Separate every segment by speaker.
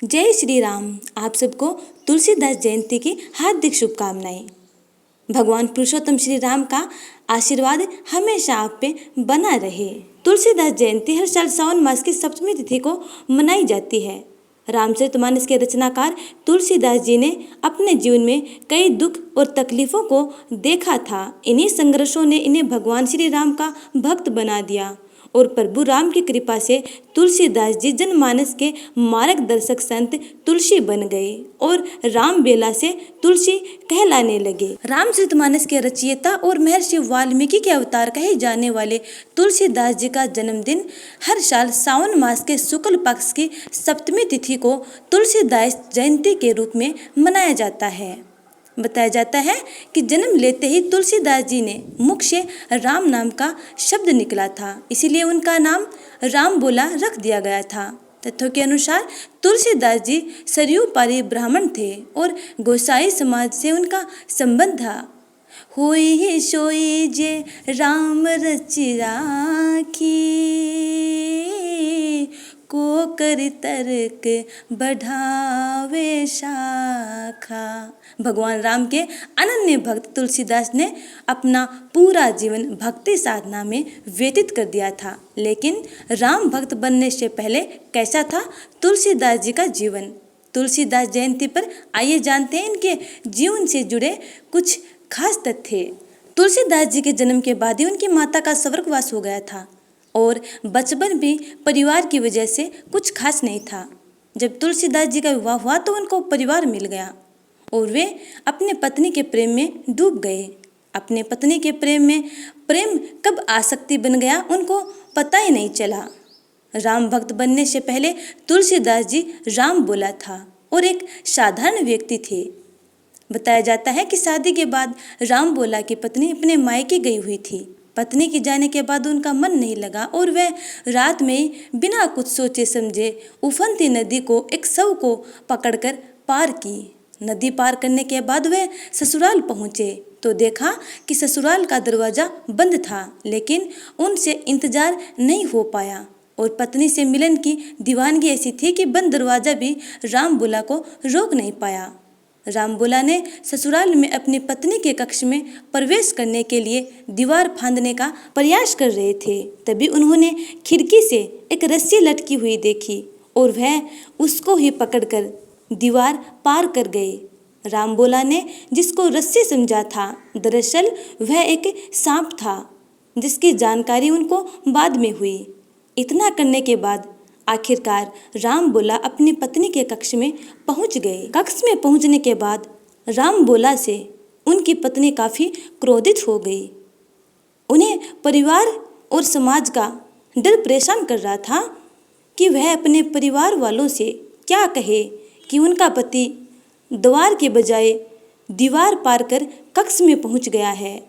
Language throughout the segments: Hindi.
Speaker 1: जय श्री राम। आप सबको तुलसीदास जयंती की हार्दिक शुभकामनाएं। भगवान पुरुषोत्तम श्री राम का आशीर्वाद हमेशा आप पे बना रहे। तुलसीदास जयंती हर साल सावन मास की सप्तमी तिथि को मनाई जाती है। रामचरितमानस के रचनाकार तुलसीदास जी ने अपने जीवन में कई दुख और तकलीफों को देखा था। इन्हीं संघर्षों ने इन्हें भगवान श्री राम का भक्त बना दिया और प्रभु राम की कृपा से तुलसीदास जी जनमानस के मार्गदर्शक संत तुलसी बन गए और राम बेला से तुलसी कहलाने लगे। रामचरितमानस के रचयिता और महर्षि वाल्मीकि के अवतार कहे जाने वाले तुलसीदास जी का जन्मदिन हर साल सावन मास के शुक्ल पक्ष की सप्तमी तिथि को तुलसीदास जयंती के रूप में मनाया जाता है। बताया जाता है कि जन्म लेते ही तुलसीदास जी ने मुख से राम नाम का शब्द निकला था, इसीलिए उनका नाम राम बोला रख दिया गया था। तथ्यों के अनुसार तुलसीदास जी सरयू पारी ब्राह्मण थे और गोसाई समाज से उनका संबंध था। होई सोई जे राम रचि राखी, को कर तर्क बढ़ावे शाखा। भगवान राम के अनन्य भक्त तुलसीदास ने अपना पूरा जीवन भक्ति साधना में व्यतीत कर दिया था। लेकिन राम भक्त बनने से पहले कैसा था तुलसीदास जी का जीवन? तुलसीदास जयंती पर आइए जानते हैं इनके जीवन से जुड़े कुछ खास तथ्य। तुलसीदास जी के जन्म के बाद ही उनकी माता का स्वर्गवास हो गया था और बचपन भी परिवार की वजह से कुछ खास नहीं था। जब तुलसीदास जी का विवाह हुआ तो उनको परिवार मिल गया और वे अपने पत्नी के प्रेम में डूब गए। अपने पत्नी के प्रेम में प्रेम कब आसक्ति बन गया उनको पता ही नहीं चला। राम भक्त बनने से पहले तुलसीदास जी राम बोला था और एक साधारण व्यक्ति थे। बताया जाता है कि शादी के बाद राम बोला की पत्नी अपने मायके गई हुई थी। पत्नी के जाने के बाद उनका मन नहीं लगा और वह रात में ही बिना कुछ सोचे समझे उफनती नदी को एक शव को पकड़कर पार की। नदी पार करने के बाद वह ससुराल पहुँचे तो देखा कि ससुराल का दरवाज़ा बंद था, लेकिन उनसे इंतजार नहीं हो पाया और पत्नी से मिलन की दीवानगी ऐसी थी कि बंद दरवाज़ा भी राम बुला को रोक नहीं पाया। राम बुला ने ससुराल में अपनी पत्नी के कक्ष में प्रवेश करने के लिए दीवार फांदने का प्रयास कर रहे थे। तभी उन्होंने खिड़की से एक रस्सी लटकी हुई देखी और वह उसको ही पकड़कर दीवार पार कर गए। राम बोला ने जिसको रस्सी समझा था, दरअसल वह एक सांप था जिसकी जानकारी उनको बाद में हुई। इतना करने के बाद आखिरकार राम बोला अपनी पत्नी के कक्ष में पहुंच गए। कक्ष में पहुंचने के बाद राम बोला से उनकी पत्नी काफ़ी क्रोधित हो गई। उन्हें परिवार और समाज का डर परेशान कर रहा था कि वह अपने परिवार वालों से क्या कहे कि उनका पति द्वार के बजाय दीवार पार कर कक्ष में पहुंच गया है।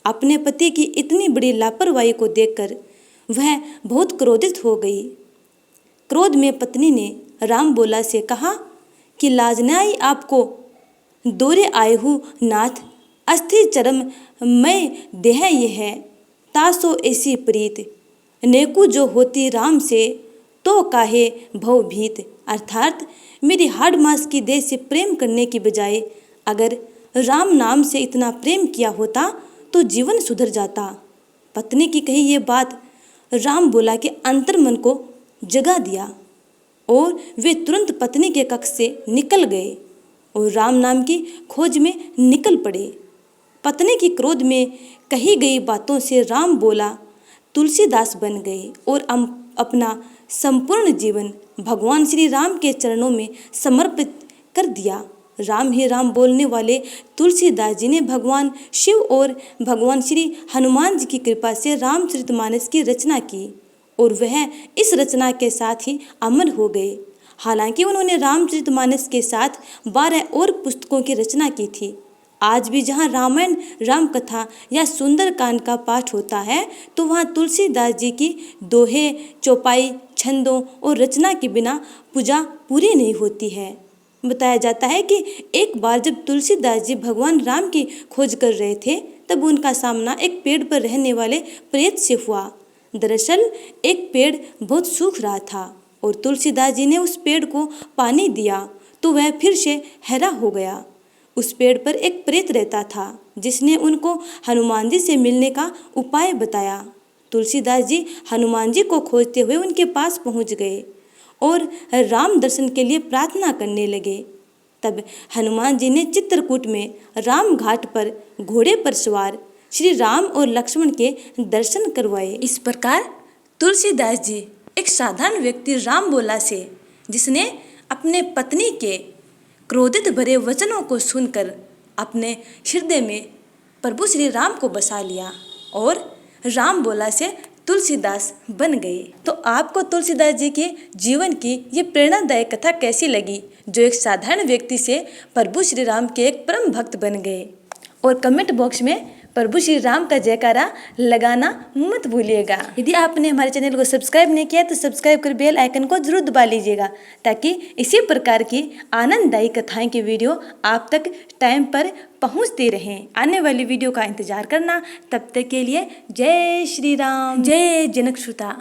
Speaker 1: अपने पति की इतनी बड़ी लापरवाही को देखकर वह बहुत क्रोधित हो गई। क्रोध में पत्नी ने राम बोला से कहा कि लाज न आई आपको? दौरे आए हूँ नाथ, अस्थि चरम मैं देह ये है, तासो ऐसी प्रीत, नेकु जो होती राम से तो काहे भव भीत। अर्थात मेरी हाड़ मास की देह से प्रेम करने की बजाय अगर राम नाम से इतना प्रेम किया होता तो जीवन सुधर जाता। पत्नी की कही ये बात राम बोला के अंतर्मन को जगा दिया और वे तुरंत पत्नी के कक्ष से निकल गए और राम नाम की खोज में निकल पड़े। पत्नी की क्रोध में कही गई बातों से राम बोला तुलसीदास बन गए और अपना संपूर्ण जीवन भगवान श्री राम के चरणों में समर्पित कर दिया। राम ही राम बोलने वाले तुलसीदास जी ने भगवान शिव और भगवान श्री हनुमान जी की कृपा से रामचरितमानस की रचना की और वह इस रचना के साथ ही अमर हो गए। हालांकि उन्होंने रामचरितमानस के साथ 12 और पुस्तकों की रचना की थी। आज भी जहाँ रामायण राम कथा या सुंदरकांड का पाठ होता है तो वहाँ तुलसीदास जी की दोहे, चौपाई, छंदों और रचना के बिना पूजा पूरी नहीं होती है। बताया जाता है कि एक बार जब तुलसीदास जी भगवान राम की खोज कर रहे थे तब उनका सामना एक पेड़ पर रहने वाले प्रेत से हुआ। दरअसल एक पेड़ बहुत सूख रहा था और तुलसीदास जी ने उस पेड़ को पानी दिया तो वह फिर से हरा हो गया। उस पेड़ पर एक प्रेत रहता था जिसने उनको हनुमान जी से मिलने का उपाय बताया। तुलसीदास जी हनुमान जी को खोजते हुए उनके पास पहुंच गए और राम दर्शन के लिए प्रार्थना करने लगे। तब हनुमान जी ने चित्रकूट में राम घाट पर घोड़े पर सवार श्री राम और लक्ष्मण के दर्शन करवाए। इस प्रकार तुलसीदास जी एक साधारण व्यक्ति राम बोला से, जिसने अपने पत्नी के क्रोधित भरे वचनों को सुनकर अपने हृदय में प्रभु श्री राम को बसा लिया और राम बोला से तुलसीदास बन गए। तो आपको तुलसीदास जी के जीवन की ये प्रेरणादायक कथा कैसी लगी, जो एक साधारण व्यक्ति से प्रभु श्री राम के एक परम भक्त बन गए? और कमेंट बॉक्स में प्रभु श्री राम का जयकारा लगाना मत भूलिएगा। यदि आपने हमारे चैनल को सब्सक्राइब नहीं किया तो सब्सक्राइब कर बेल आइकन को जरूर दबा लीजिएगा, ताकि इसी प्रकार की आनंददायी कथाएं की वीडियो आप तक टाइम पर पहुंचती रहें। आने वाली वीडियो का इंतजार करना। तब तक के लिए जय श्री राम, जय जनक श्रुता।